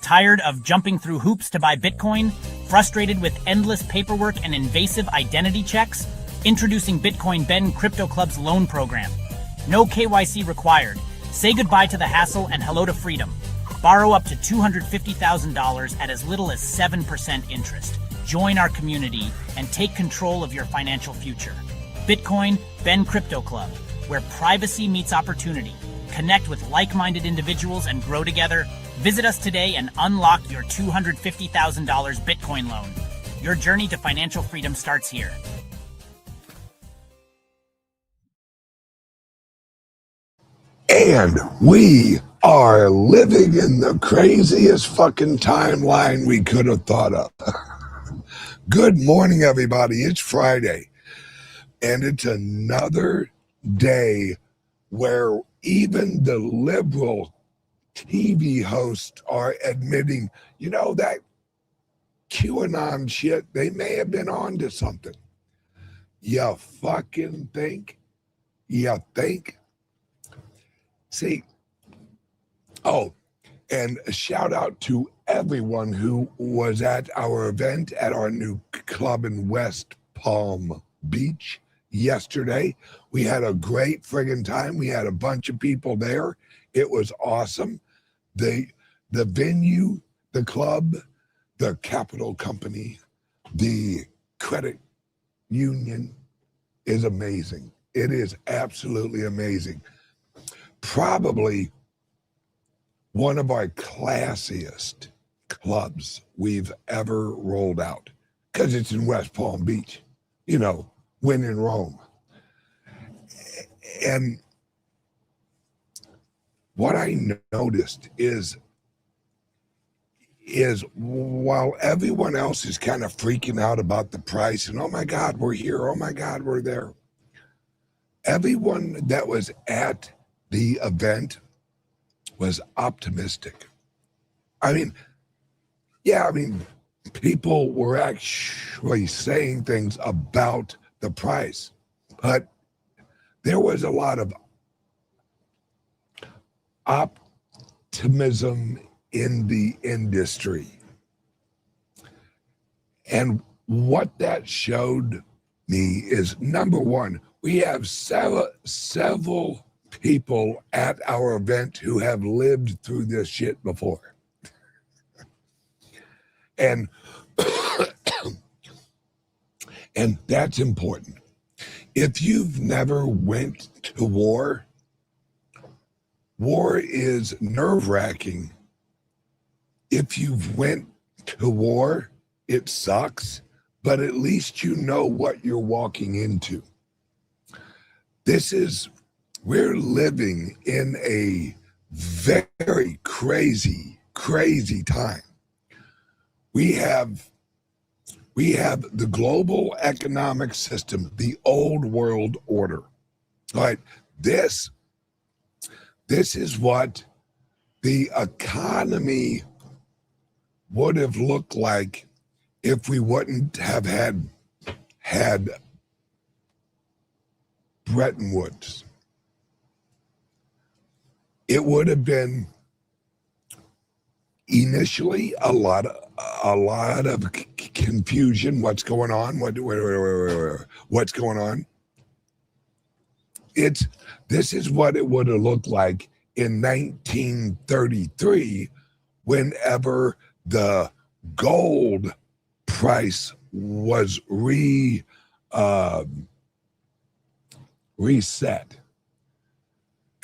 Tired of jumping through hoops to buy Bitcoin? Frustrated with endless paperwork and invasive identity checks? Introducing Bitcoin Ben Crypto Club's loan program. No KYC required. Say goodbye to the hassle and hello to freedom. Borrow up to $250,000 at as little as 7% interest. Join our community and take control of your financial future. Bitcoin Ben Crypto Club, where privacy meets opportunity. Connect with like-minded individuals and grow together. Visit us today and unlock your $250,000 Bitcoin loan. Your journey to financial freedom starts here. And we are living in the craziest fucking timeline we could have thought of. Good morning, everybody. It's Friday. And it's another day where even the liberal TV hosts are admitting, you know, that QAnon shit, they may have been on to something. You fucking think? You think? See, oh, and a shout out to everyone who was at our event at our new club in West Palm Beach yesterday. We had a great friggin' time. We had a bunch of people there. It was awesome. The venue, the club, the capital company, the credit union is amazing. It is absolutely amazing. Probably one of our classiest clubs we've ever rolled out, because it's in West Palm Beach, you know, when in Rome. And what I noticed is while everyone else is kind of freaking out about the price and, oh my God, we're here, oh my God, we're there, everyone that was at the event was optimistic. I mean, people were actually saying things about the price, but there was a lot of optimism in the industry. And what that showed me is, number one, we have several people at our event who have lived through this shit before. And and that's important. If you've never went to war is nerve-wracking. If you've went to war, it sucks, but at least you know what you're walking into. We're living in a very crazy time. We have the global economic system, the old world order. All right, this is what the economy would have looked like if we wouldn't have had Bretton Woods. It would have been initially a lot of confusion. What's going on? What's going on? This is what it would have looked like in 1933, whenever the gold price was reset.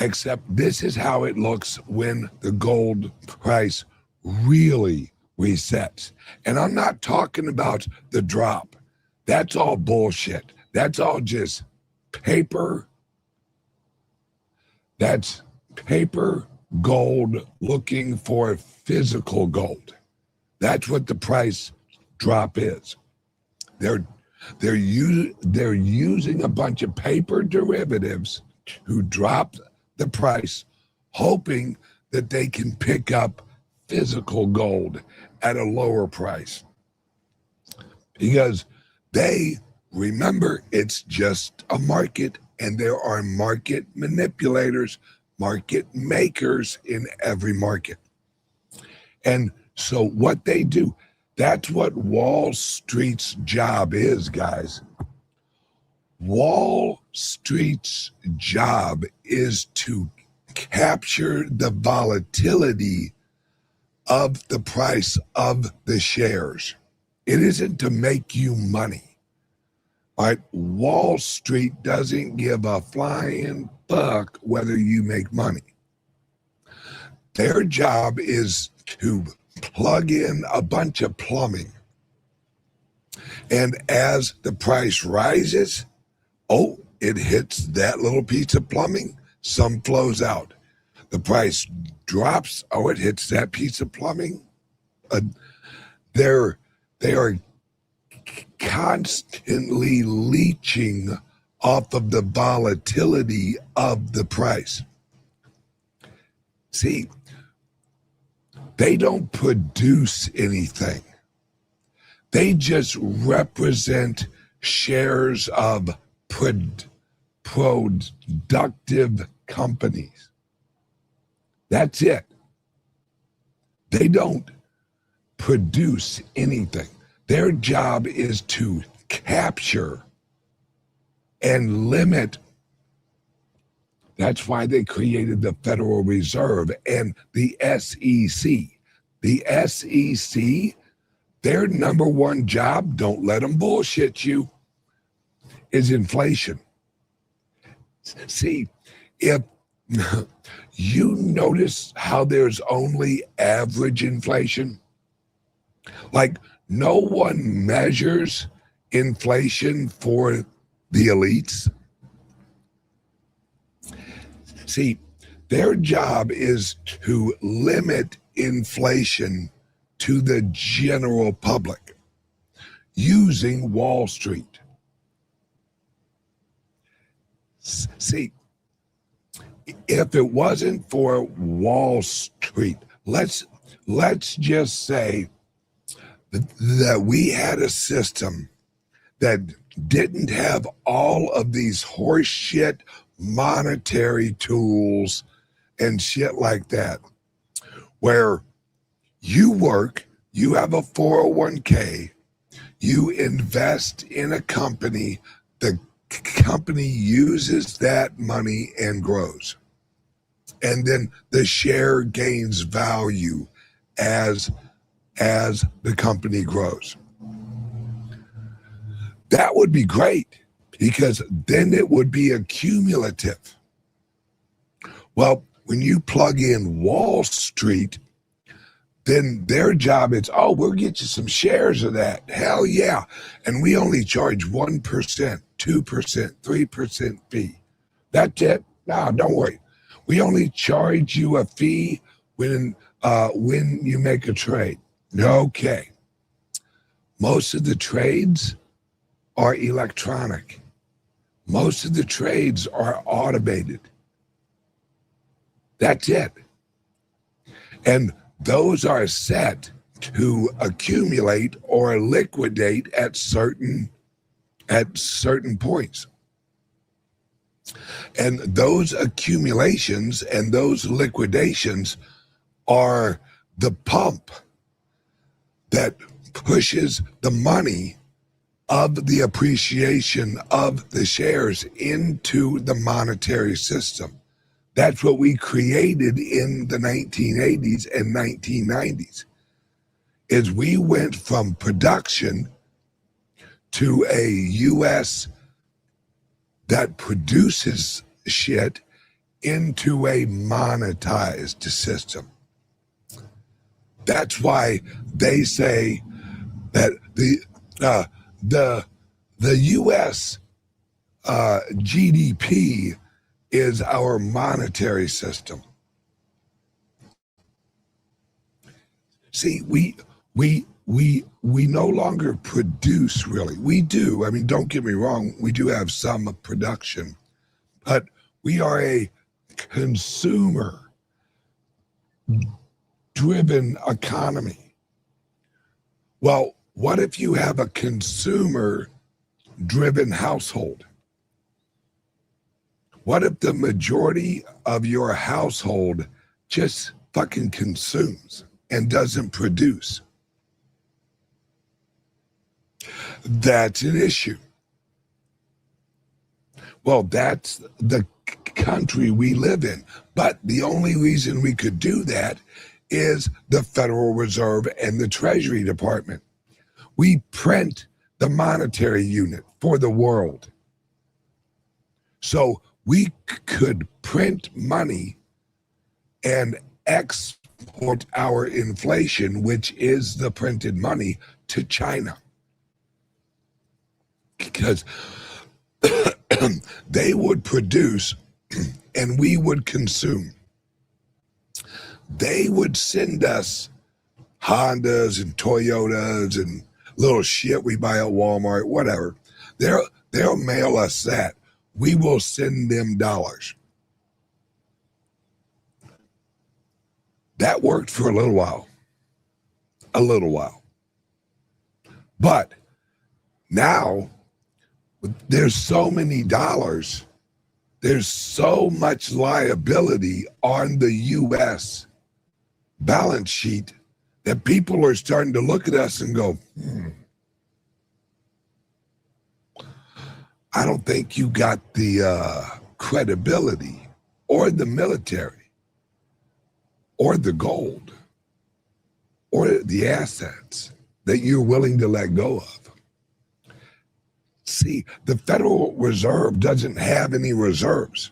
Except this is how it looks when the gold price really resets. And I'm not talking about the drop. That's all bullshit. That's all just paper. That's paper gold looking for physical gold. That's what the price drop is. They're using a bunch of paper derivatives to drop the price, hoping that they can pick up physical gold at a lower price. Because remember, it's just a market, and there are market manipulators, market makers in every market. And So what they do, that's what Wall Street's job is, guys. Wall Street's job is to capture the volatility of the price of the shares. It isn't to make you money. All right? Wall Street doesn't give a flying fuck whether you make money. Their job is to plug in a bunch of plumbing. And as the price rises, it hits that little piece of plumbing, some flows out. The price drops, it hits that piece of plumbing. They are constantly leeching off of the volatility of the price. See, they don't produce anything. They just represent shares of productive companies. That's it. They don't produce anything. Their job is to capture and limit. That's why they created the Federal Reserve and the SEC. The SEC, their number one job, don't let them bullshit you, is inflation. See, if you notice how there's only average inflation, like no one measures inflation for the elites. See, their job is to limit inflation to the general public using Wall Street. See, if it wasn't for Wall Street, let's just say that we had a system that didn't have all of these horse shit monetary tools and shit like that, where you work, you have a 401k, you invest in a company, the company uses that money and grows. And then the share gains value as the company grows. That would be great, because then it would be accumulative. Well, when you plug in Wall Street, then their job is, we'll get you some shares of that. Hell yeah. And we only charge 1%, 2%, 3% fee. That's it. No, don't worry. We only charge you a fee when you make a trade. Okay. Most of the trades are electronic. Most of the trades are automated. That's it. And those are set to accumulate or liquidate at certain points. And those accumulations and those liquidations are the pump that pushes the money of the appreciation of the shares into the monetary system. That's what we created in the 1980s and 1990s, is we went from production to a U.S. that produces shit into a monetized system. That's why they say that the U.S. GDP is our monetary system. See, we no longer produce, really. We do. I mean, don't get me wrong. We do have some production, but we are a consumer-driven economy. Well, what if you have a consumer-driven household? What if the majority of your household just fucking consumes? and doesn't produce, that's an issue. Well, that's the country we live in. But the only reason we could do that is the Federal Reserve and the Treasury Department. We print the monetary unit for the world. So we could print money and export our inflation, which is the printed money, to China. Because they would produce and we would consume. They would send us Hondas and Toyotas and little shit we buy at Walmart, whatever. They'll mail us that. We will send them dollars. That worked for a little while. But now, there's so many dollars, there's so much liability on the U.S. balance sheet that people are starting to look at us and go, I don't think you got the credibility or the military or the gold or the assets that you're willing to let go of. See, the Federal Reserve doesn't have any reserves.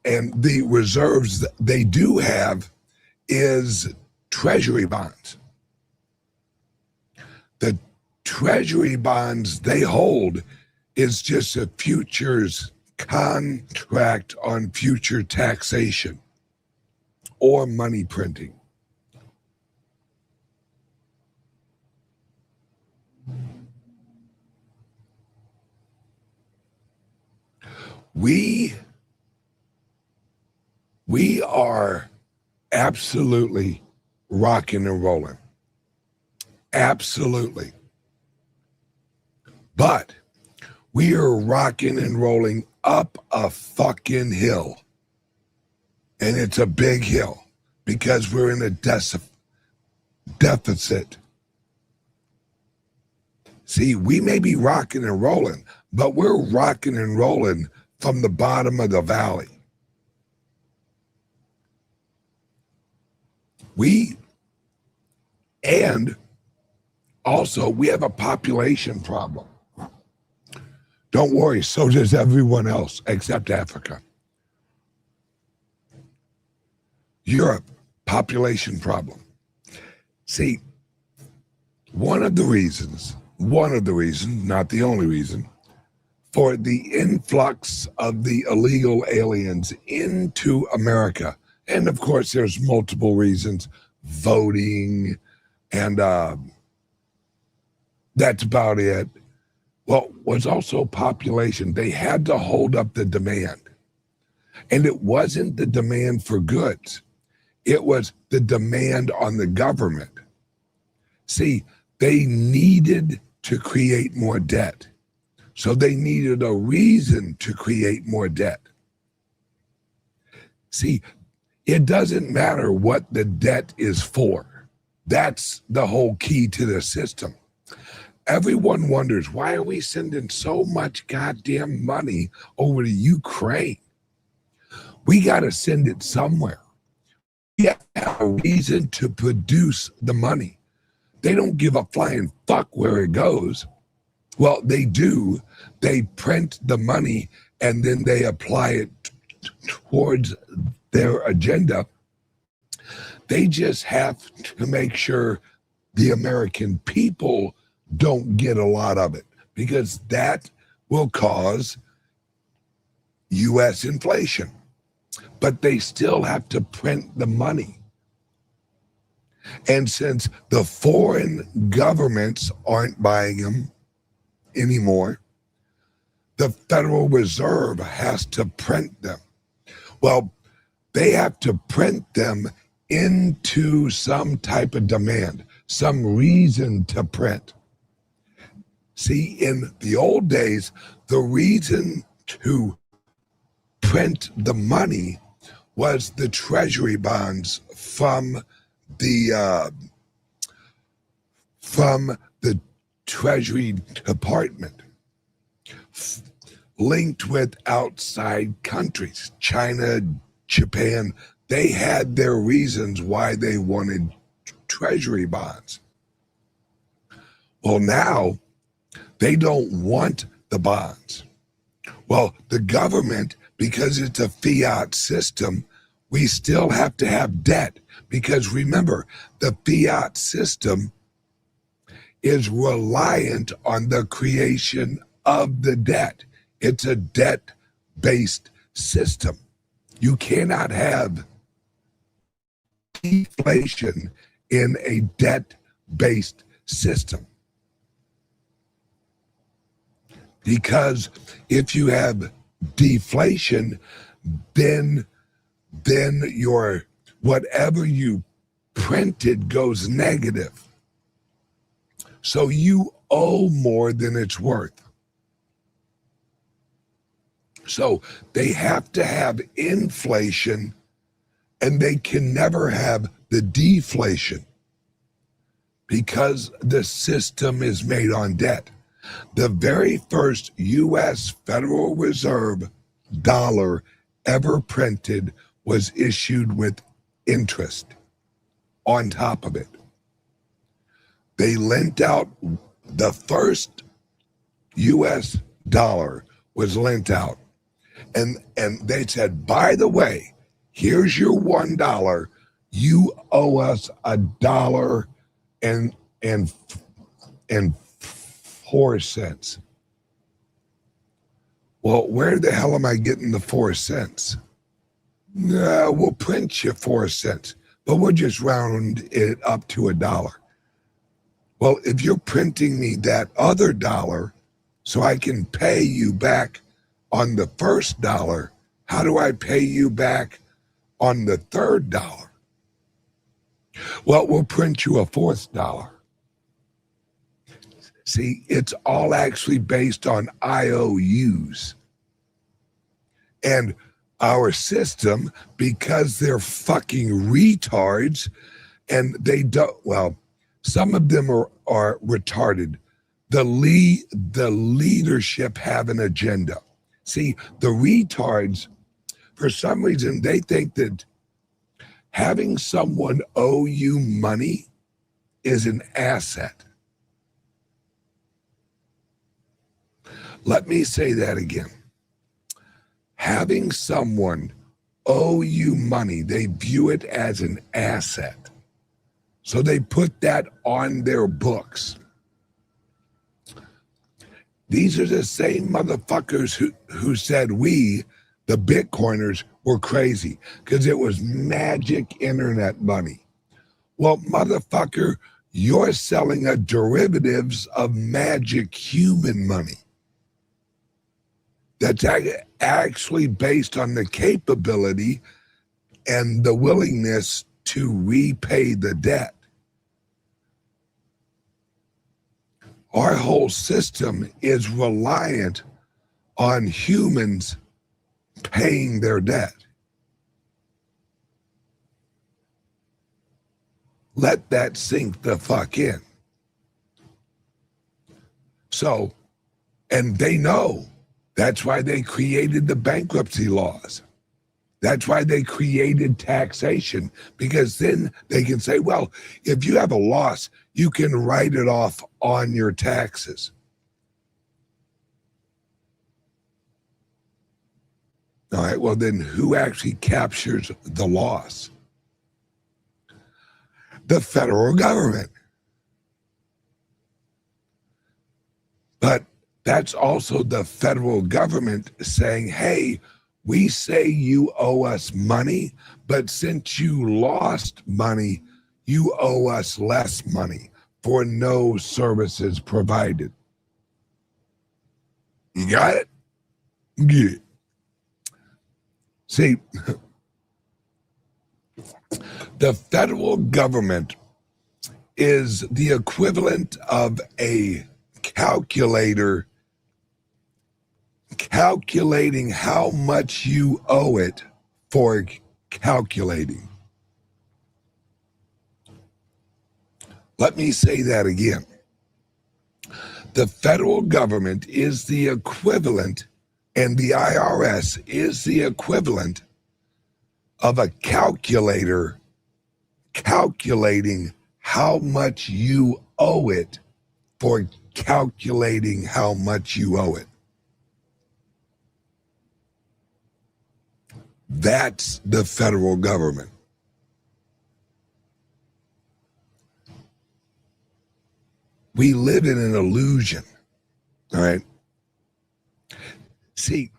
And the reserves that they do have is treasury bonds. The treasury bonds they hold is just a futures contract on future taxation or money printing. We are absolutely rocking and rolling. Absolutely. But we are rocking and rolling up a fucking hill. And it's a big hill because we're in a deficit. See, we may be rocking and rolling, but we're rocking and rolling from the bottom of the valley. And also we have a population problem. Don't worry, so does everyone else except Africa. Europe, population problem. See, one of the reasons, not the only reason, for the influx of the illegal aliens into America, and of course there's multiple reasons, voting, and that's about it. Well, was also population. They had to hold up the demand. And it wasn't the demand for goods. It was the demand on the government. See, they needed to create more debt. So they needed a reason to create more debt. See, it doesn't matter what the debt is for. That's the whole key to the system. Everyone wonders, why are we sending so much goddamn money over to Ukraine? We got to send it somewhere. We have a reason to produce the money. They don't give a flying fuck where it goes. Well, they do. They print the money and then they apply it towards their agenda. They just have to make sure the American people don't get a lot of it, because that will cause U.S. inflation. But they still have to print the money. And since the foreign governments aren't buying them anymore, the Federal Reserve has to print them. Well, they have to print them into some type of demand, some reason to print. See, in the old days, the reason to print the money was the treasury bonds from the from the Treasury Department, linked with outside countries, China, Japan. They had their reasons why they wanted Treasury bonds. Well, now they don't want the bonds. Well, the government, because it's a fiat system, we still have to have debt, because remember, the fiat system is reliant on the creation of the debt. It's a debt-based system. You cannot have deflation in a debt-based system. Because if you have deflation, then your whatever you printed goes negative. So you owe more than it's worth. So they have to have inflation, and they can never have the deflation because the system is made on debt. The very first U.S. Federal Reserve dollar ever printed was issued with interest on top of it. They lent out, the first U.S. dollar was lent out. And they said, by the way, here's your $1. You owe us $1.04. Well, where the hell am I getting the 4 cents? No, we'll print you 4 cents, but we'll just round it up to $1. Well, if you're printing me that other dollar so I can pay you back on the first dollar, how do I pay you back on the third dollar? Well, we'll print you a fourth dollar. See, it's all actually based on IOUs. And our system, because they're fucking retards, and they don't, well, some of them are retarded. The leadership have an agenda. See, the retards, for some reason, they think that having someone owe you money is an asset. Let me say that again. Having someone owe you money, they view it as an asset. So they put that on their books. These are the same motherfuckers who said we, the Bitcoiners, were crazy because it was magic internet money. Well, motherfucker, you're selling a derivatives of magic human money that's actually based on the capability and the willingness to repay the debt. Our whole system is reliant on humans paying their debt. Let that sink the fuck in. So, and they know. That's why they created the bankruptcy laws. That's why they created taxation, because then they can say, well, if you have a loss, you can write it off on your taxes. All right, well, then who actually captures the loss? The federal government. But that's also the federal government saying, hey, we say you owe us money, but since you lost money, you owe us less money for no services provided. You got it? Yeah. See, the federal government is the equivalent of a calculator calculating how much you owe it for calculating. Let me say that again. The federal government is the equivalent, and the IRS is the equivalent of a calculator calculating how much you owe it for calculating how much you owe it. That's the federal government. We live in an illusion, all right? See,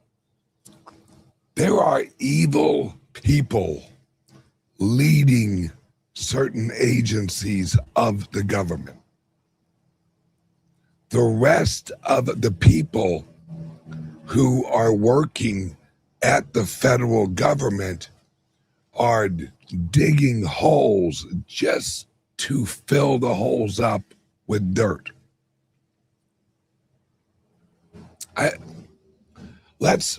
there are evil people leading certain agencies of the government. The rest of the people who are working at the federal government are digging holes just to fill the holes up with dirt. Let's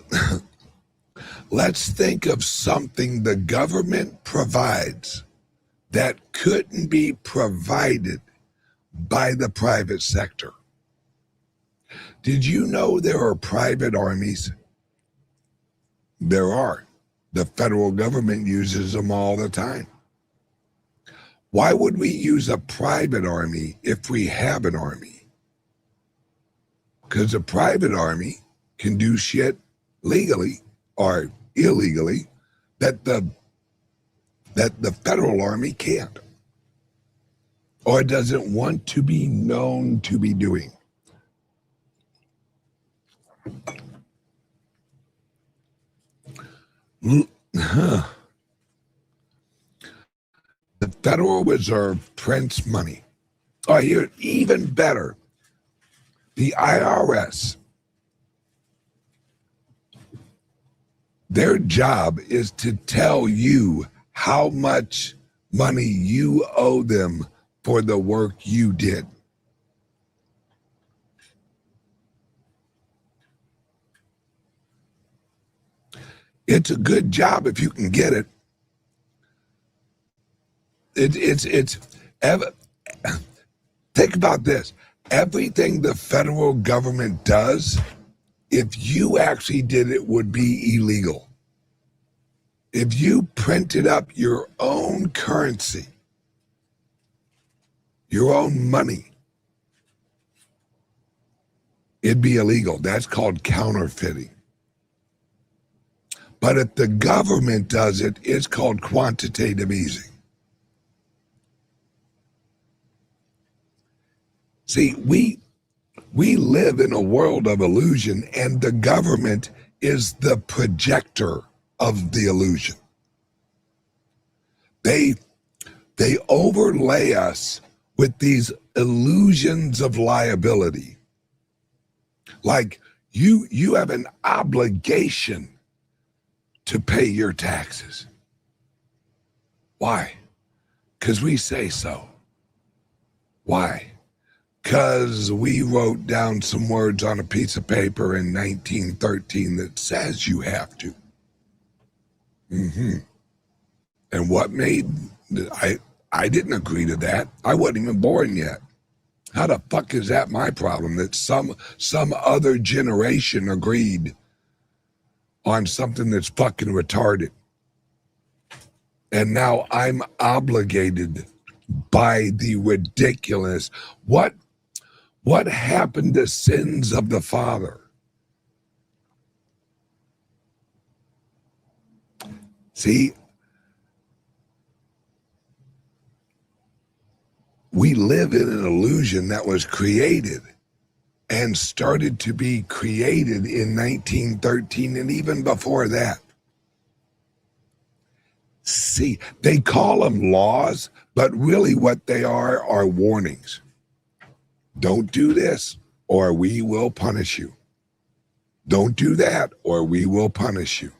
think of something the government provides that couldn't be provided by the private sector. Did you know there are private armies? There are. The federal government uses them all the time. Why would we use a private army if we have an army? Because a private army can do shit legally or illegally that the federal army can't or doesn't want to be known to be doing. The Federal Reserve prints money. Oh, here, even better, the IRS. Their job is to tell you how much money you owe them for the work you did. It's a good job if you can get it. Think about this. Everything the federal government does, if you actually did it, would be illegal. If you printed up your own currency, your own money, it'd be illegal. That's called counterfeiting. But if the government does it, it's called quantitative easing. See, we live in a world of illusion, and the government is the projector of the illusion. They overlay us with these illusions of liability. Like you have an obligation to pay your taxes. Why? Because we say so. Why? Because we wrote down some words on a piece of paper in 1913 that says you have to. And what made, I didn't agree to that. I wasn't even born yet. How the fuck is that my problem that some other generation agreed on something that's fucking retarded? And now I'm obligated by the ridiculous. What happened to sins of the father? See, we live in an illusion that was created and started to be created in 1913 and even before that. See, they call them laws, but really what they are warnings. Don't do this or we will punish you. Don't do that or we will punish you.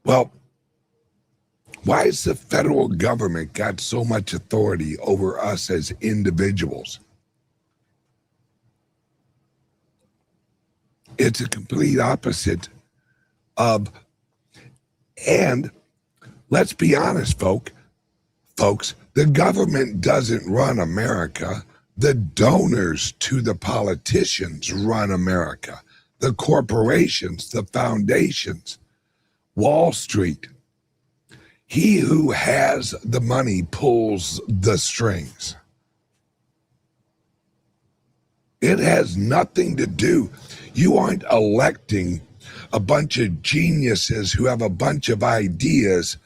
Well, why has the federal government got so much authority over us as individuals? It's a complete opposite of, and let's be honest, folks, The government doesn't run America. The donors to the politicians run America. The corporations, the foundations, Wall Street. He who has the money pulls the strings. It has nothing to do. You aren't electing a bunch of geniuses who have a bunch of ideas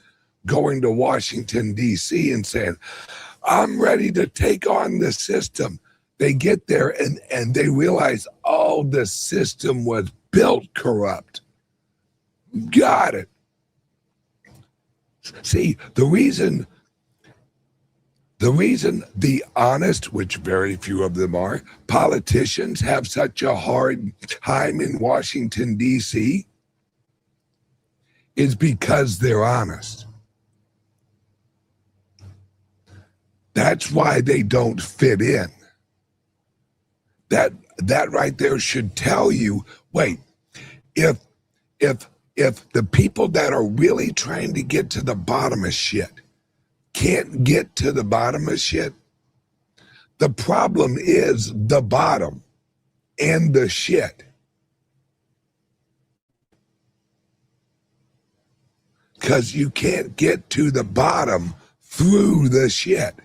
going to Washington, D.C. and saying, I'm ready to take on the system. They get there and they realize, oh, the system was built corrupt. Got it. See, the reason the honest, which very few of them are, politicians have such a hard time in Washington, D.C. is because they're honest. That's why they don't fit in. That right there should tell you, wait, if the people that are really trying to get to the bottom of shit can't get to the bottom of shit, the problem is the bottom and the shit. Because you can't get to the bottom through the shit.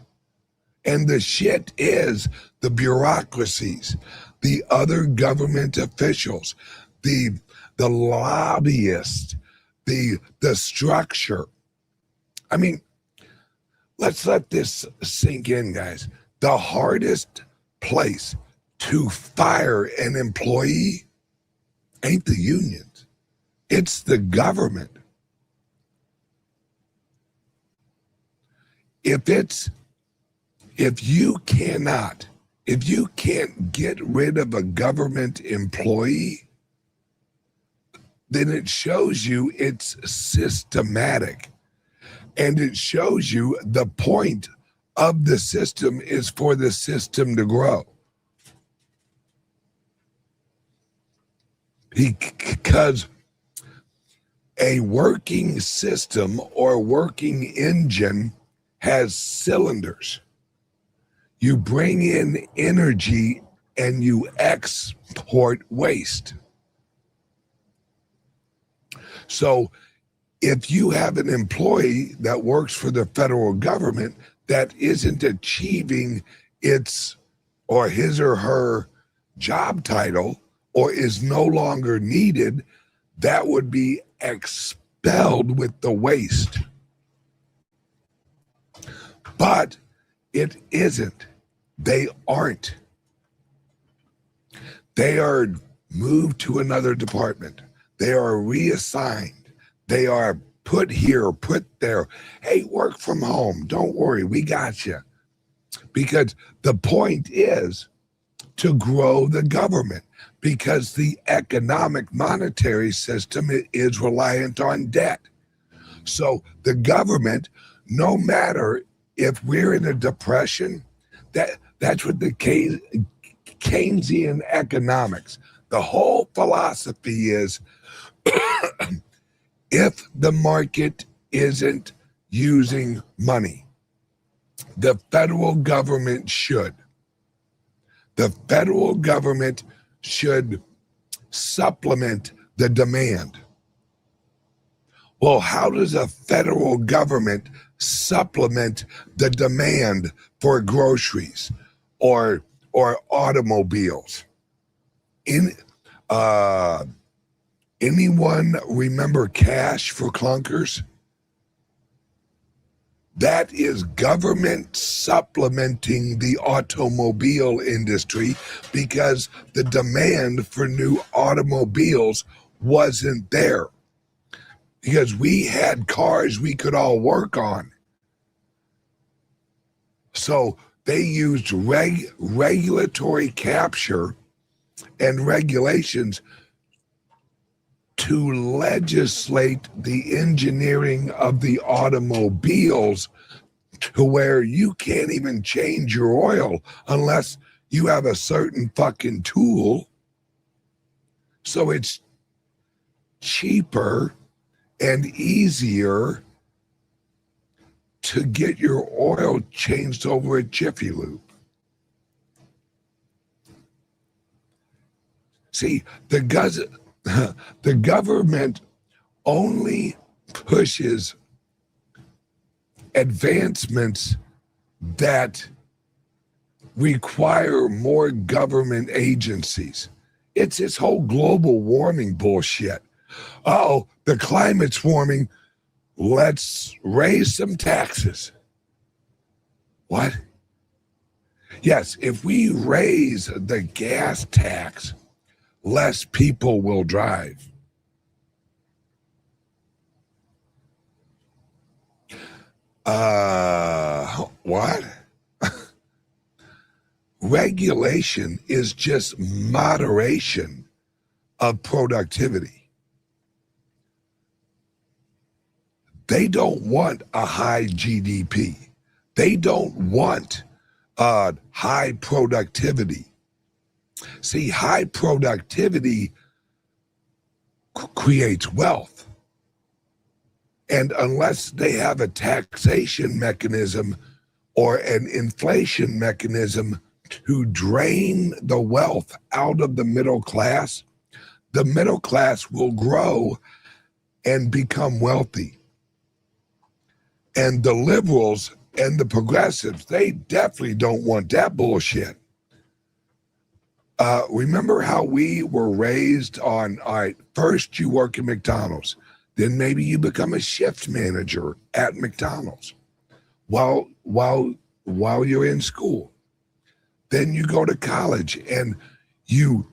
And the shit is the bureaucracies, the other government officials, the lobbyists, the structure. I mean, let's let this sink in, guys. The hardest place to fire an employee ain't the unions. It's the government. If you can't get rid of a government employee, then it shows you it's systematic. And it shows you the point of the system is for the system to grow. Because a working system or working engine has cylinders. You bring in energy and you export waste. So if you have an employee that works for the federal government that isn't achieving its or his or her job title or is no longer needed, that would be expelled with the waste. But it isn't. They aren't. They are moved to another department. They are reassigned. They are put here, put there. Hey, work from home. Don't worry, we got you. Because the point is to grow the government, because the economic monetary system is reliant on debt. So the government, no matter if we're in a depression, that's what the Keynesian economics, the whole philosophy is, if the market isn't using money, the federal government should. The federal government should supplement the demand. Well, how does a federal government supplement the demand for groceries or automobiles? Anyone remember cash for clunkers? That is government supplementing the automobile industry because the demand for new automobiles wasn't there. Because we had cars we could all work on. So they used regulatory capture and regulations to legislate the engineering of the automobiles to where you can't even change your oil unless you have a certain fucking tool. So it's cheaper and easier to get your oil changed over at Jiffy Lube. See, the government only pushes advancements that require more government agencies. It's this whole global warming bullshit. Uh-oh, the climate's warming. Let's raise some taxes. What? Yes, if we raise the gas tax, less people will drive. What? Regulation is just moderation of productivity. They don't want a high GDP. They don't want high productivity. See, high productivity creates wealth. And unless they have a taxation mechanism or an inflation mechanism to drain the wealth out of the middle class will grow and become wealthy. And the liberals and the progressives, they definitely don't want that bullshit. Remember how we were raised on, all right, first you work at McDonald's, then maybe you become a shift manager at McDonald's while you're in school. Then you go to college and you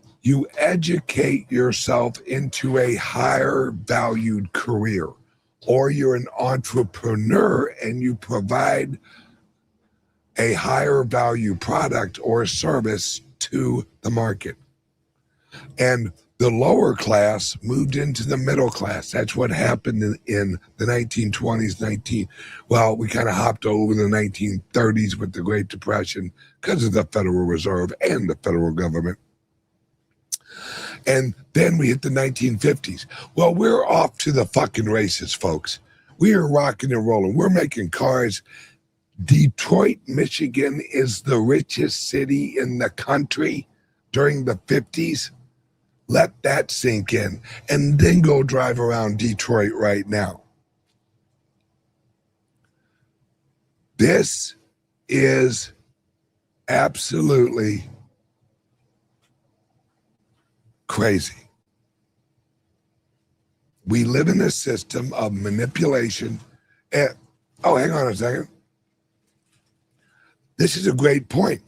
educate yourself into a higher valued career, or you're an entrepreneur and you provide a higher value product or service to the market. And the lower class moved into the middle class. That's what happened in the 1920s, we kind of hopped over the 1930s with the Great Depression because of the Federal Reserve and the federal government. And then we hit the 1950s. Well, we're off to the fucking races, folks. We are rocking and rolling. We're making cars. Detroit, Michigan is the richest city in the country during the 50s. Let that sink in, and then go drive around Detroit right now. This is absolutely crazy. We live in a system of manipulation. And, hang on a second. This is a great point.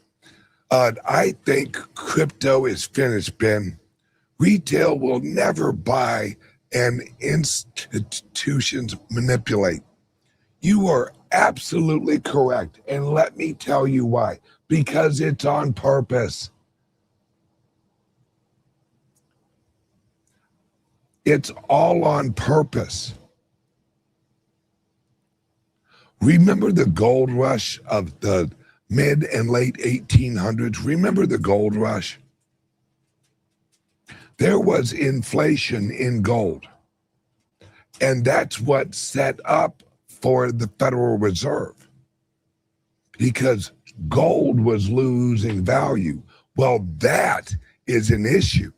I think crypto is finished, Ben. Retail will never buy and institutions manipulate. You are absolutely correct. And let me tell you why. Because it's on purpose. It's all on purpose. Remember the gold rush of the mid and late 1800s? Remember the gold rush? There was inflation in gold. And that's what set up for the Federal Reserve. Because gold was losing value. Well, that is an issue.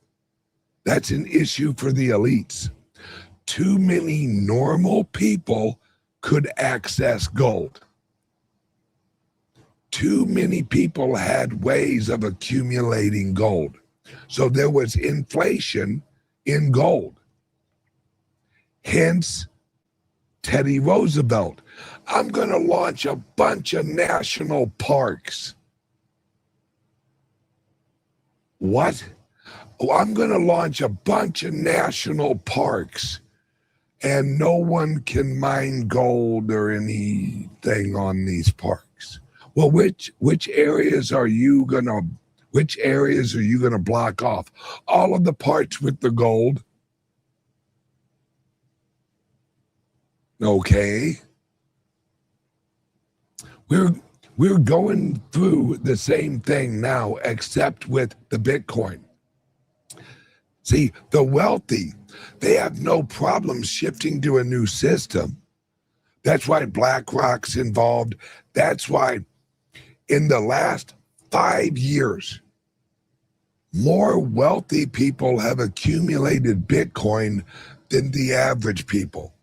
That's an issue for the elites. Too many normal people could access gold. Too many people had ways of accumulating gold. So there was inflation in gold. Hence, Teddy Roosevelt, I'm going to launch a bunch of national parks. What? I'm going to launch a bunch of national parks, and no one can mine gold or anything on these parks. Well, which areas are you going to block off? All of the parts with the gold. Okay. We're going through the same thing now, except with the Bitcoin. See, the wealthy, they have no problem shifting to a new system, That's why BlackRock's involved. That's why in the last 5 years, more wealthy people have accumulated Bitcoin than the average people.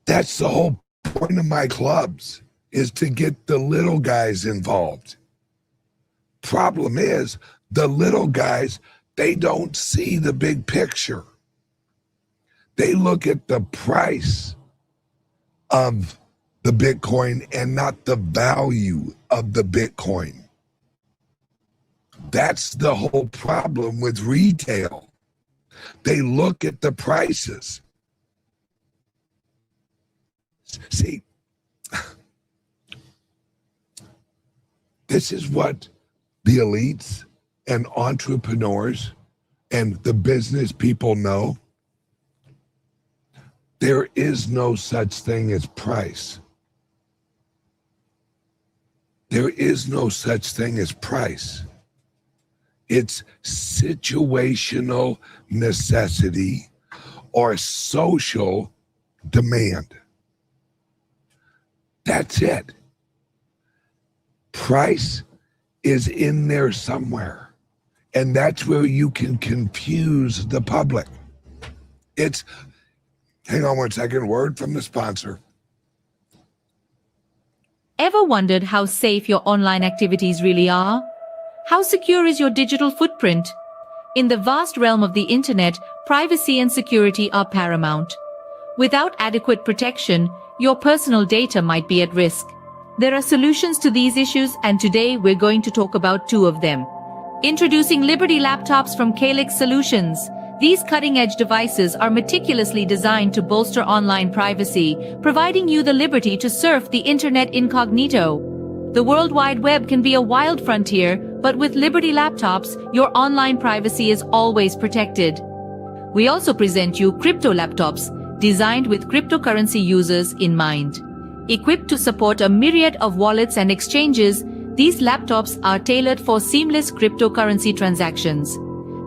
That's the whole point of my clubs, is to get the little guys involved. Problem is, the little guys, they don't see the big picture. They look at the price of the Bitcoin and not the value of the Bitcoin. That's the whole problem with retail. They look at the prices. See, this is what the elites and entrepreneurs and the business people know. There is no such thing as price. There is no such thing as price. It's situational necessity or social demand. That's it. Price is in there somewhere. And that's where you can confuse the public. It's, hang on one second, word from the sponsor. Ever wondered how safe your online activities really are? How secure is your digital footprint? In the vast realm of the internet, privacy and security are paramount. Without adequate protection, your personal data might be at risk. There are solutions to these issues, and today we're going to talk about two of them. Introducing Liberty laptops from CALIX Solutions. These cutting-edge devices are meticulously designed to bolster online privacy, providing you the liberty to surf the internet incognito. The World Wide Web can be a wild frontier, but with Liberty laptops, your online privacy is always protected. We also present you crypto laptops, designed with cryptocurrency users in mind. Equipped to support a myriad of wallets and exchanges, these laptops are tailored for seamless cryptocurrency transactions.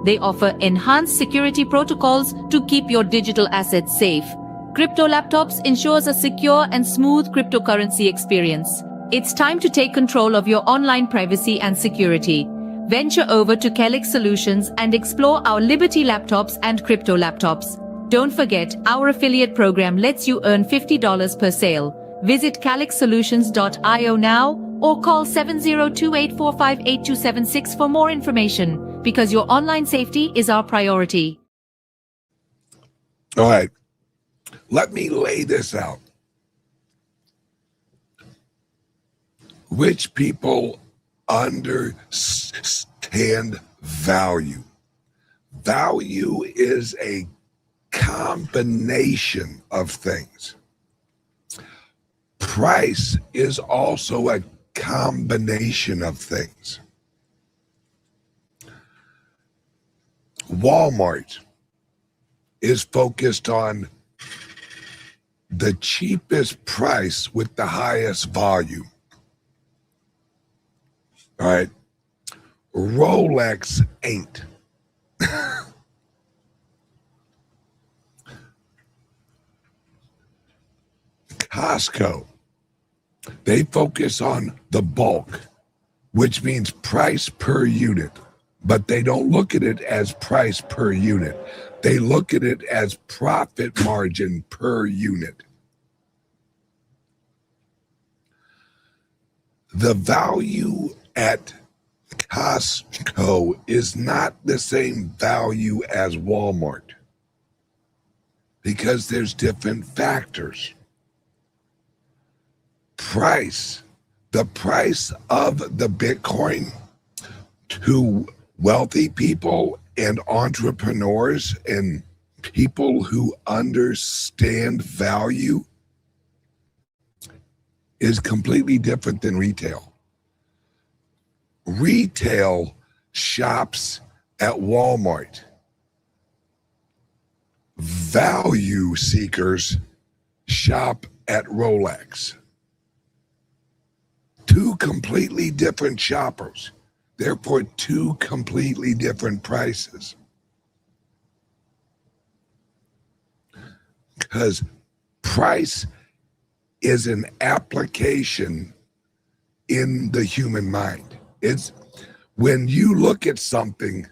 They offer enhanced security protocols to keep your digital assets safe. Crypto laptops ensures a secure and smooth cryptocurrency experience. It's time to take control of your online privacy and security. Venture over to CALIX Solutions and explore our Liberty laptops and crypto laptops. Don't forget, our affiliate program lets you earn $50 per sale. Visit calixsolutions.io now or call 7028458276 for more information, because your online safety is our priority. All right, let me lay this out. Rich people understand value. Value is a combination of things. Price is also a combination of things. Walmart is focused on the cheapest price with the highest volume. All right. Rolex ain't. Costco, they focus on the bulk, which means price per unit, but they don't look at it as price per unit. They look at it as profit margin per unit. The value at Costco is not the same value as Walmart because there's different factors. Price, the price of the Bitcoin to wealthy people and entrepreneurs and people who understand value is completely different than retail. Retail shops at Walmart. Value seekers shop at Rolex. Two completely different shoppers, therefore two completely different prices. Because price is an application in the human mind. It's when you look at something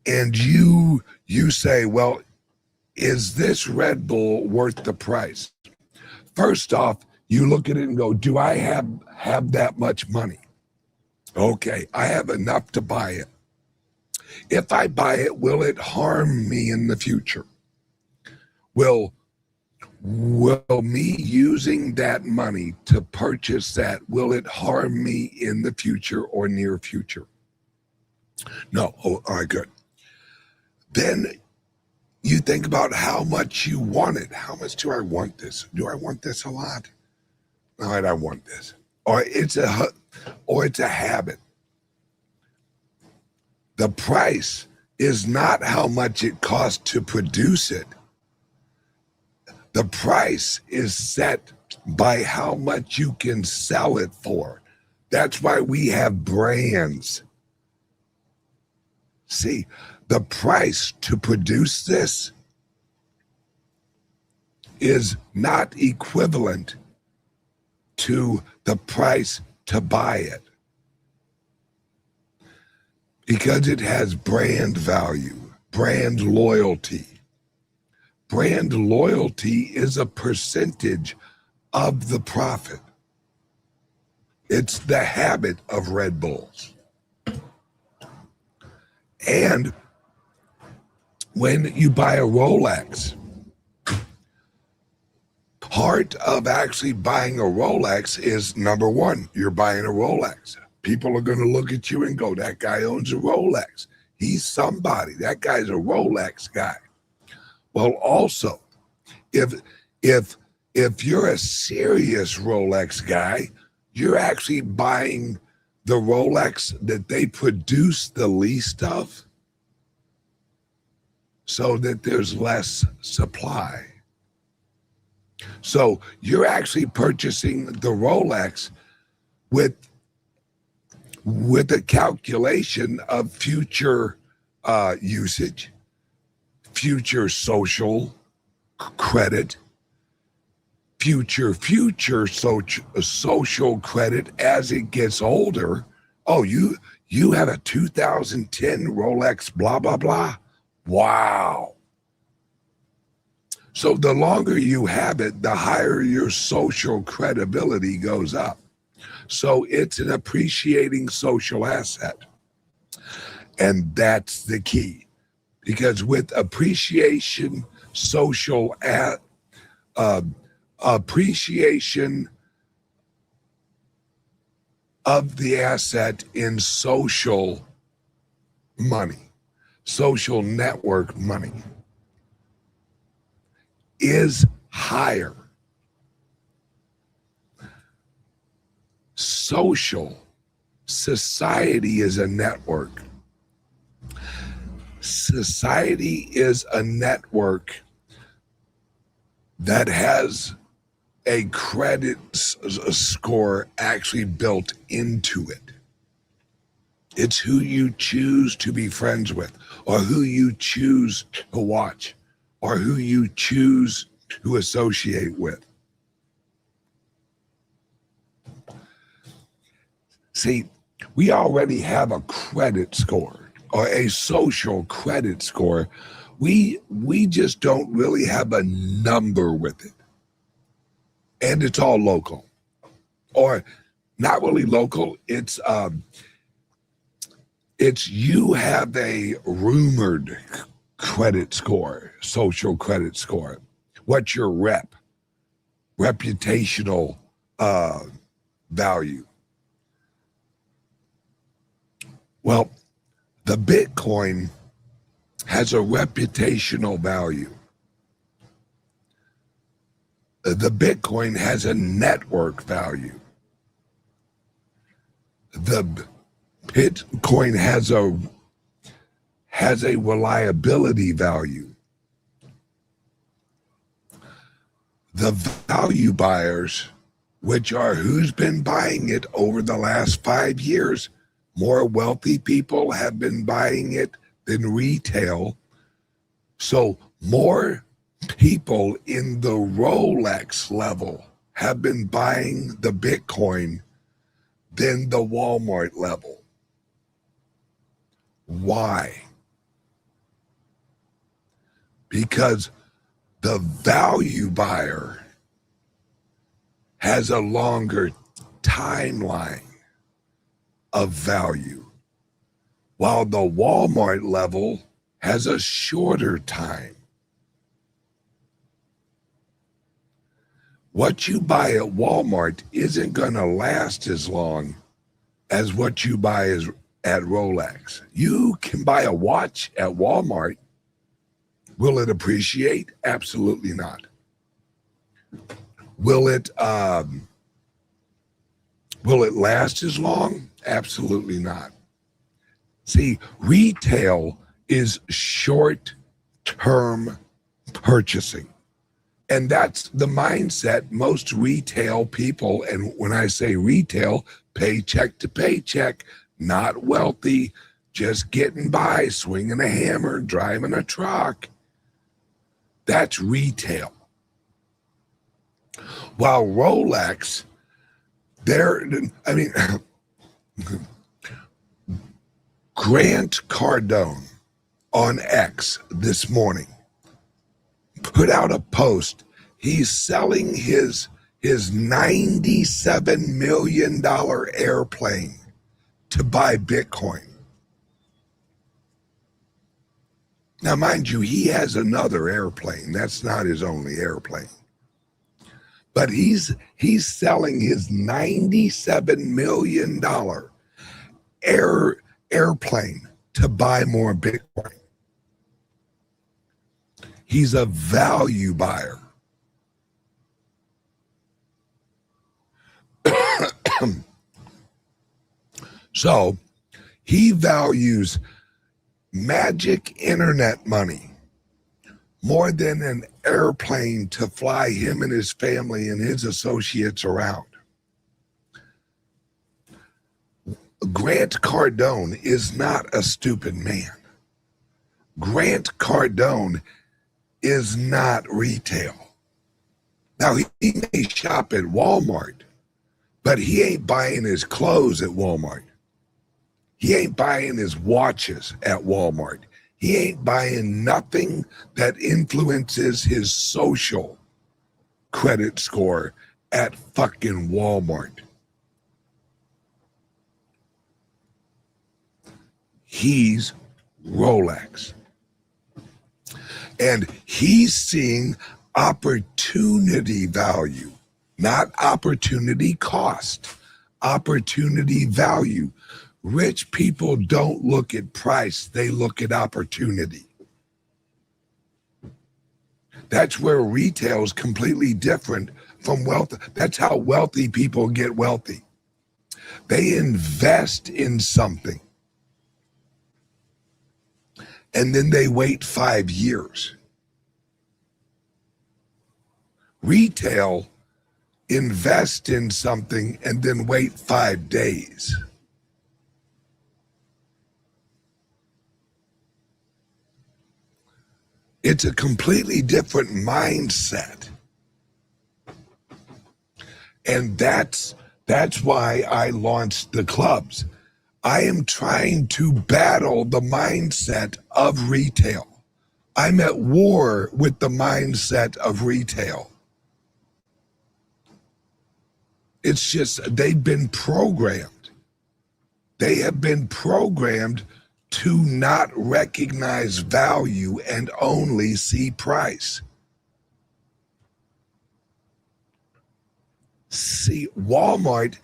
and you say, well, is this Red Bull worth the price? First off, you look at it and go, do I have that much money? Okay, I have enough to buy it. If I buy it, will it harm me in the future? Will me using that money to purchase that, will it harm me in the future or near future? No. Oh, all right, good. Then you think about how much you want it. How much do I want this? Do I want this a lot? All right, I want this. Or it's a habit. The price is not how much it costs to produce it. The price is set by how much you can sell it for. That's why we have brands. See, the price to produce this is not equivalent to the price to buy it, because it has brand value, brand loyalty. Brand loyalty is a percentage of the profit. It's the habit of Red Bulls. And when you buy a Rolex, part of actually buying a Rolex is, number one, you're buying a Rolex. People are going to look at you and go, that guy owns a Rolex. He's somebody. That guy's a Rolex guy. Well, also, if you're a serious Rolex guy, you're actually buying the Rolex that they produce the least of, so that there's less supply. So you're actually purchasing the Rolex with a calculation of future usage, future social credit, future social credit as it gets older. Oh, you have a 2010 Rolex, blah, blah, blah. Wow. So the longer you have it, the higher your social credibility goes up. So it's an appreciating social asset. And that's the key. Because with appreciation, appreciation of the asset in social money, social network money, is higher. Society is a network. Society is a network that has a credit score actually built into it. It's who you choose to be friends with, or who you choose to watch, or who you choose to associate with. See, we already have a credit score, or a social credit score. We just don't really have a number with it. And it's all local. Or not really local, it's you have a rumored credit score, social credit score. What's your reputational value? Well, the Bitcoin has a reputational value. The Bitcoin has a network value. The Bitcoin has a reliability value. The value buyers, which are who's been buying it over the last 5 years, more wealthy people have been buying it than retail. So more people in the Rolex level have been buying the Bitcoin than the Walmart level. Why? Because the value buyer has a longer timeline of value, while the Walmart level has a shorter time. What you buy at Walmart isn't going to last as long as what you buy at Rolex. You can buy a watch at Walmart. Will it appreciate? Absolutely not. Will it last as long? Absolutely not. See, retail is short-term purchasing. And that's the mindset most retail people, and when I say retail, paycheck to paycheck, not wealthy, just getting by, swinging a hammer, driving a truck. That's retail. While Rolex, Grant Cardone on X this morning put out a post. He's selling his $97 million airplane to buy Bitcoin. Now, mind you, he has another airplane. That's not his only airplane. But he's selling his $97 million airplane to buy more Bitcoin. He's a value buyer. So he values magic internet money more than an airplane to fly him and his family and his associates around. Grant Cardone is not a stupid man. Grant Cardone is not retail. Now, he may shop at Walmart, but he ain't buying his clothes at Walmart. He ain't buying his watches at Walmart. He ain't buying nothing that influences his social credit score at fucking Walmart. He's Rolex. And he's seeing opportunity value, not opportunity cost, opportunity value. Rich people don't look at price, they look at opportunity. That's where retail is completely different from wealth. That's how wealthy people get wealthy. They invest in something and then they wait 5 years. Retail invest in something and then wait 5 days. It's a completely different mindset. And that's why I launched the clubs. I am trying to battle the mindset of retail. I'm at war with the mindset of retail. It's just they've been programmed. They have been programmed to not recognize value and only see price. See, Walmart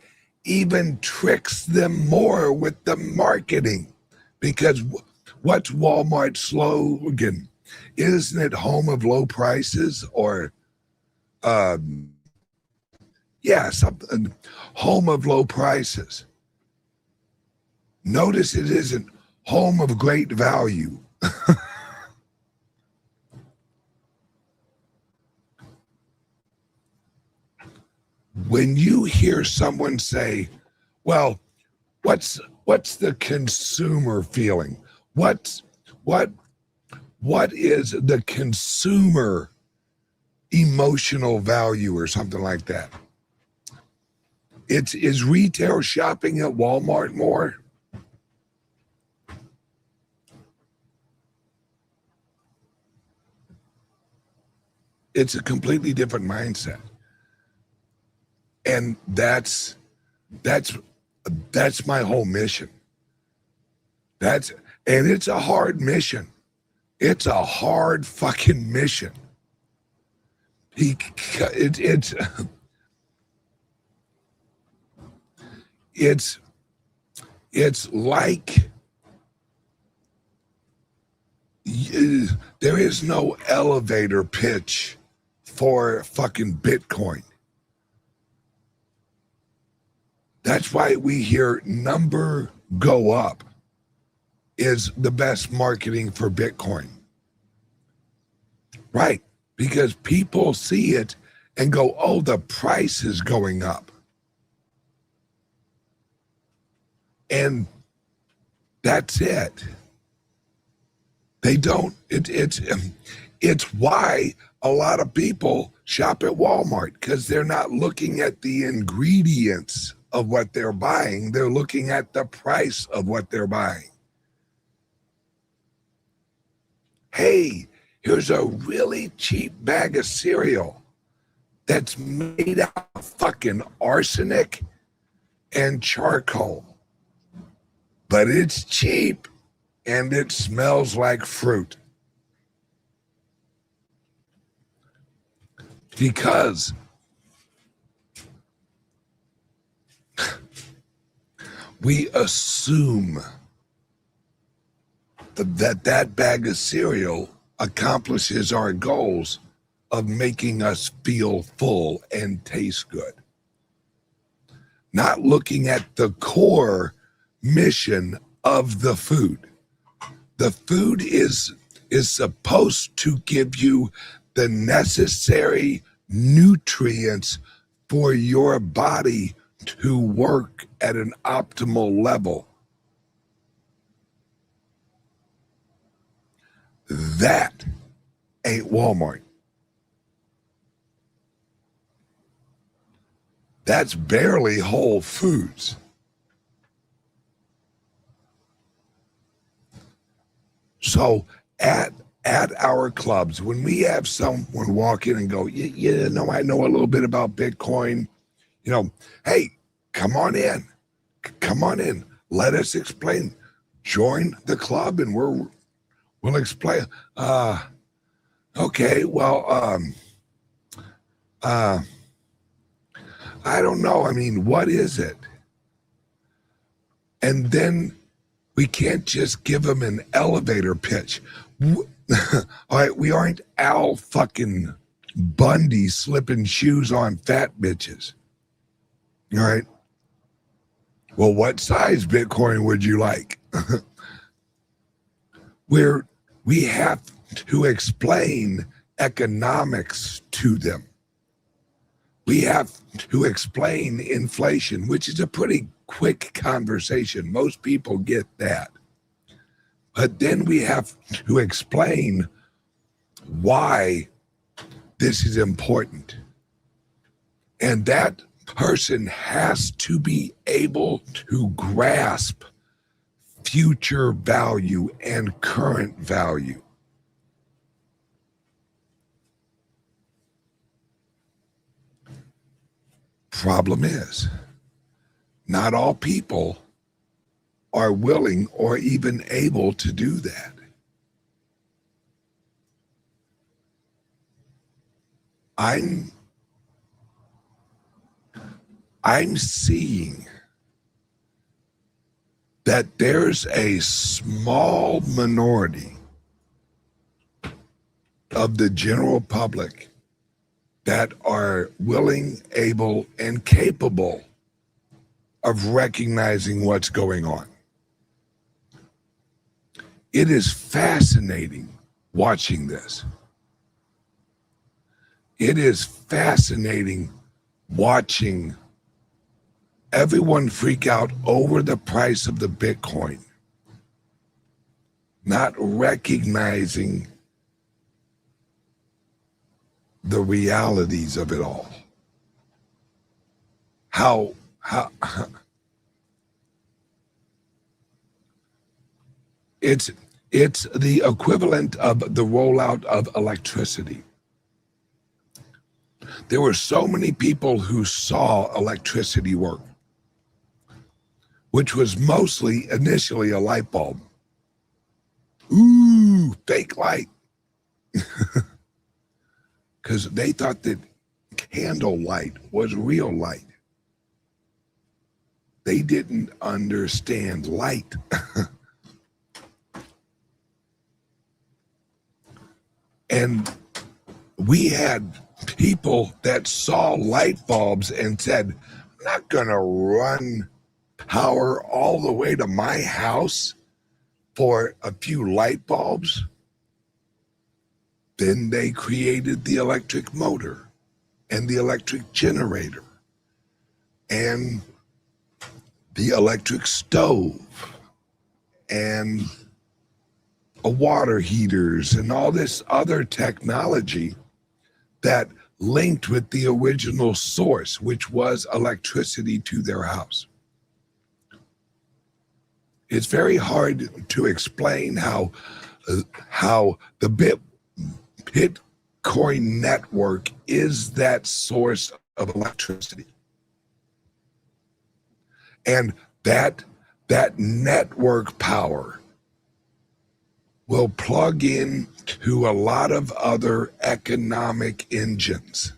even tricks them more with the marketing, because what's Walmart's slogan? Isn't it home of low prices? Or something, home of low prices. Notice it isn't home of great value. When you hear someone say, well, what's the consumer feeling? What is the consumer emotional value or something like that. Is retail shopping at Walmart more? It's a completely different mindset. And that's my whole mission. And it's a hard mission. It's a hard fucking mission. It's like there is no elevator pitch for fucking Bitcoin. That's why we hear number go up is the best marketing for Bitcoin. Right, because people see it and go, oh, the price is going up. And that's it. They don't, it's why a lot of people shop at Walmart, because they're not looking at the ingredients of what they're buying. They're looking at the price of what they're buying. Hey, here's a really cheap bag of cereal that's made out of fucking arsenic and charcoal. But it's cheap and it smells like fruit. Because we assume that bag of cereal accomplishes our goals of making us feel full and taste good. Not looking at the core mission of the food. The food is supposed to give you the necessary nutrients for your body to work at an optimal level. That ain't Walmart. That's barely Whole Foods. So at our clubs, when we have someone walk in and go, I know a little bit about Bitcoin, hey, come on in. Let us explain. Join the club and we'll explain. Okay, well, I don't know. I mean, what is it? And then we can't just give them an elevator pitch. All right, we aren't Al fucking Bundy slipping shoes on fat bitches. All right. Well, what size Bitcoin would you like? We have to explain economics to them. We have to explain inflation, which is a pretty quick conversation. Most people get that. But then we have to explain why this is important. And that person has to be able to grasp future value and current value. Problem is, not all people are willing or even able to do that. I'm seeing that there's a small minority of the general public that are willing, able, and capable of recognizing what's going on. It is fascinating watching this. It is fascinating watching everyone freak out over the price of the Bitcoin, not recognizing the realities of it all. How it's the equivalent of the rollout of electricity. There were so many people who saw electricity work, which was mostly initially a light bulb. Ooh, fake light. Because they thought that candle light was real light. They didn't understand light. And we had people that saw light bulbs and said, I'm not going to run power all the way to my house for a few light bulbs. Then they created the electric motor and the electric generator and the electric stove and water heaters and all this other technology that linked with the original source, which was electricity to their house. It's very hard to explain how the Bitcoin network is that source of electricity. And that network power will plug in to a lot of other economic engines.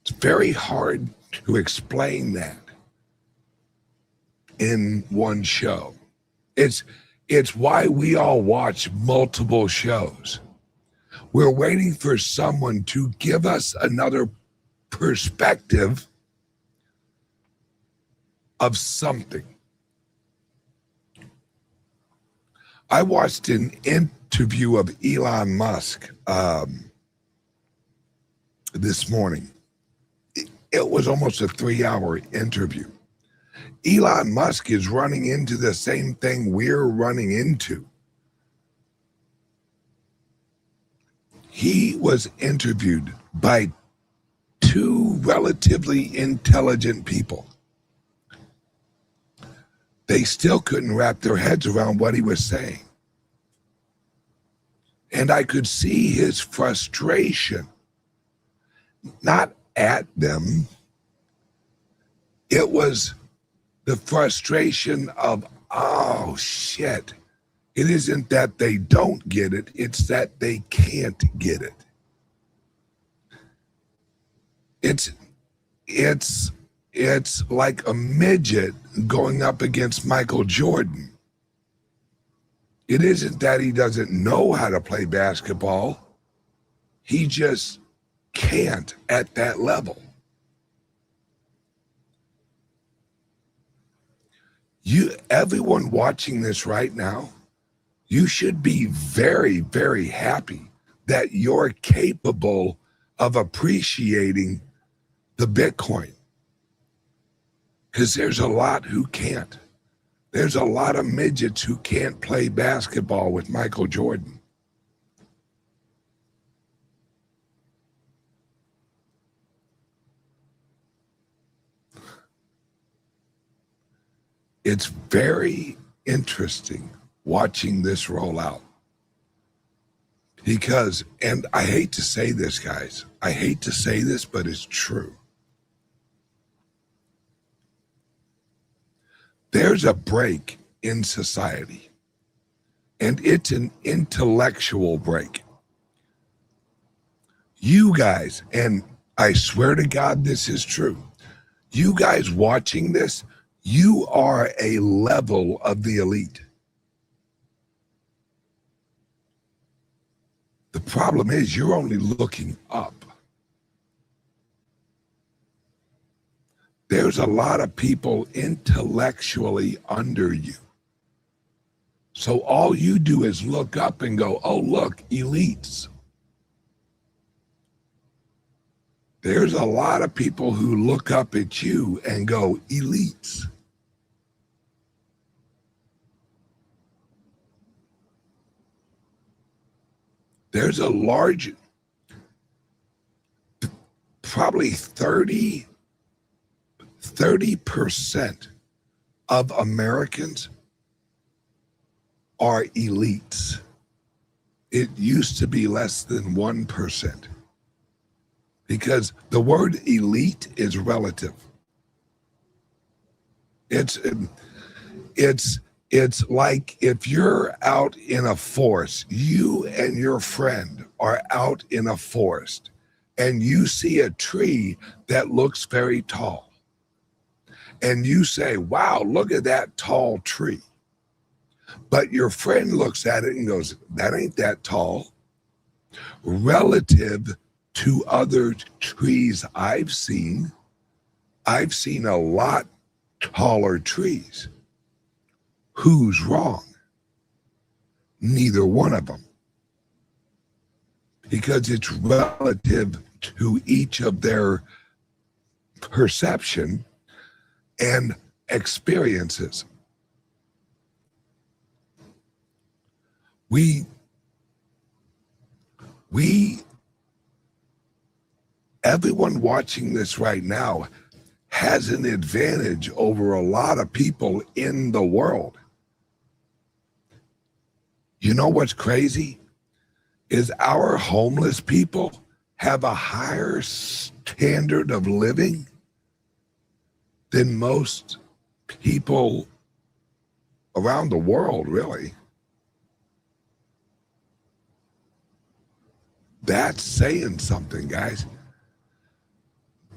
It's very hard to explain that in one show. It's why we all watch multiple shows. We're waiting for someone to give us another perspective of something. I watched an interview of Elon Musk this morning. It was almost a 3-hour interview. Elon Musk is running into the same thing we're running into. He was interviewed by 2 relatively intelligent people. They still couldn't wrap their heads around what he was saying. And I could see his frustration, not at them. It was the frustration of, oh shit, it isn't that they don't get it, it's that they can't get it. It's like a midget going up against Michael Jordan. It isn't that he doesn't know how to play basketball. He just can't at that level. Everyone watching this right now, you should be very, very happy that you're capable of appreciating the Bitcoin. Because there's a lot who can't. There's a lot of midgets who can't play basketball with Michael Jordan. It's very interesting watching this roll out. Because, and I hate to say this, guys, I hate to say this, but it's true. There's a break in society, and it's an intellectual break. You guys, and I swear to God this is true, you guys watching this, you are a level of the elite. The problem is you're only looking up. There's a lot of people intellectually under you. So all you do is look up and go, oh, look, elites. There's a lot of people who look up at you and go, elites. there's a large, probably 30% of Americans are elites. It used to be less than 1%, because the word elite is relative. It's like if you're out in a forest, you and your friend are out in a forest, and you see a tree that looks very tall. And you say, wow, look at that tall tree. But your friend looks at it and goes, that ain't that tall. Relative to other trees I've seen a lot taller trees. Who's wrong? Neither one of them. Because it's relative to each of their perception and experiences. Everyone watching this right now has an advantage over a lot of people in the world. You know what's crazy? Is our homeless people have a higher standard of living than most people around the world, really. That's saying something, guys.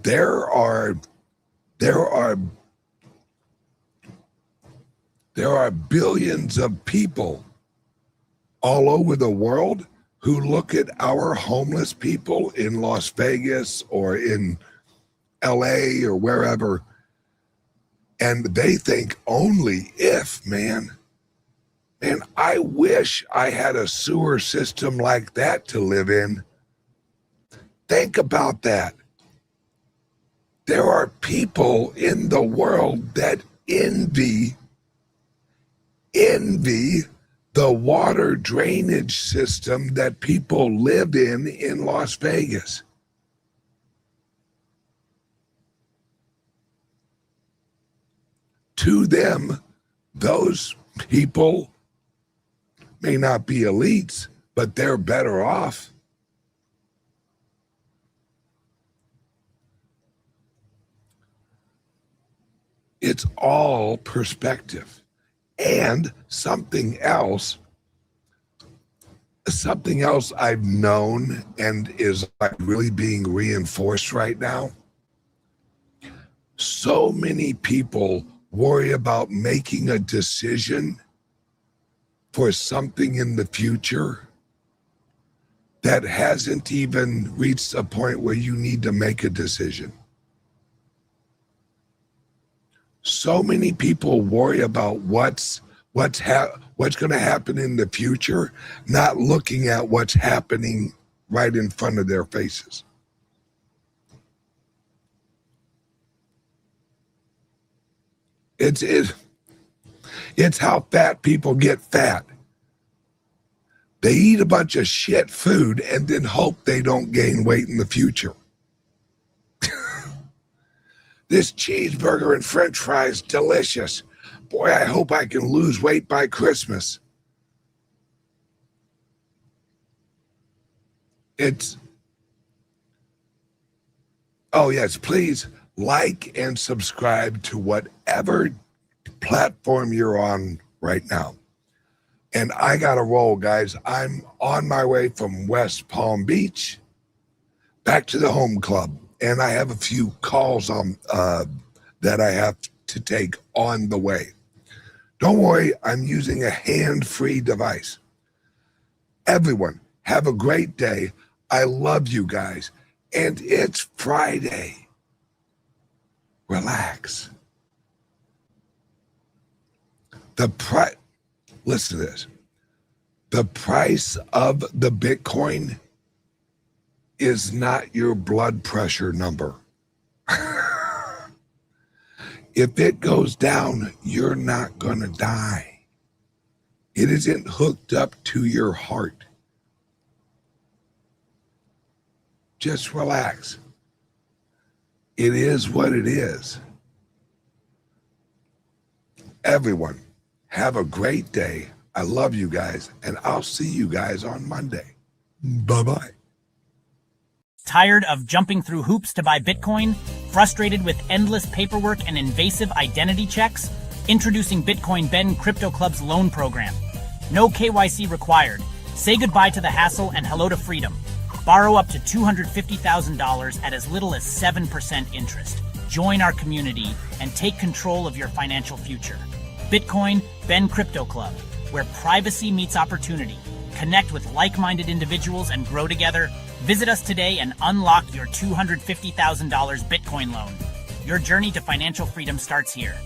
There are billions of people all over the world who look at our homeless people in Las Vegas or in LA or wherever, and they think only if, man, I wish I had a sewer system like that to live in. Think about that. There are people in the world that envy the water drainage system that people live in Las Vegas. To them, those people may not be elites, but they're better off. It's all perspective. And something else I've known and is like really being reinforced right now. So many people worry about making a decision for something in the future that hasn't even reached a point where you need to make a decision. So many people worry about what's going to happen in the future, not looking at what's happening right in front of their faces. It's how fat people get fat. They eat a bunch of shit food and then hope they don't gain weight in the future. This cheeseburger and french fries, delicious. Boy, I hope I can lose weight by Christmas. Oh yes, please like and subscribe to whatever platform you're on right now. And I got to roll, guys. I'm on my way from West Palm Beach back to the home club. And I have a few calls on that I have to take on the way. Don't worry, I'm using a hand-free device. Everyone, have a great day. I love you guys. And it's Friday. Relax. Listen to this. The price of the Bitcoin is not your blood pressure number. If it goes down, you're not going to die. It isn't hooked up to your heart. Just relax. It is what it is. Everyone, have a great day. I love you guys, and I'll see you guys on Monday. Bye-bye. Tired of jumping through hoops to buy Bitcoin? Frustrated with endless paperwork and invasive identity checks? Introducing Bitcoin Ben Crypto Club's loan program. No KYC required. Say goodbye to the hassle and hello to freedom. Borrow up to $250,000 at as little as 7% interest. Join our community and take control of your financial future. Bitcoin Ben Crypto Club, where privacy meets opportunity. Connect with like-minded individuals and grow together. Visit us today and unlock your $250,000 Bitcoin loan. Your journey to financial freedom starts here.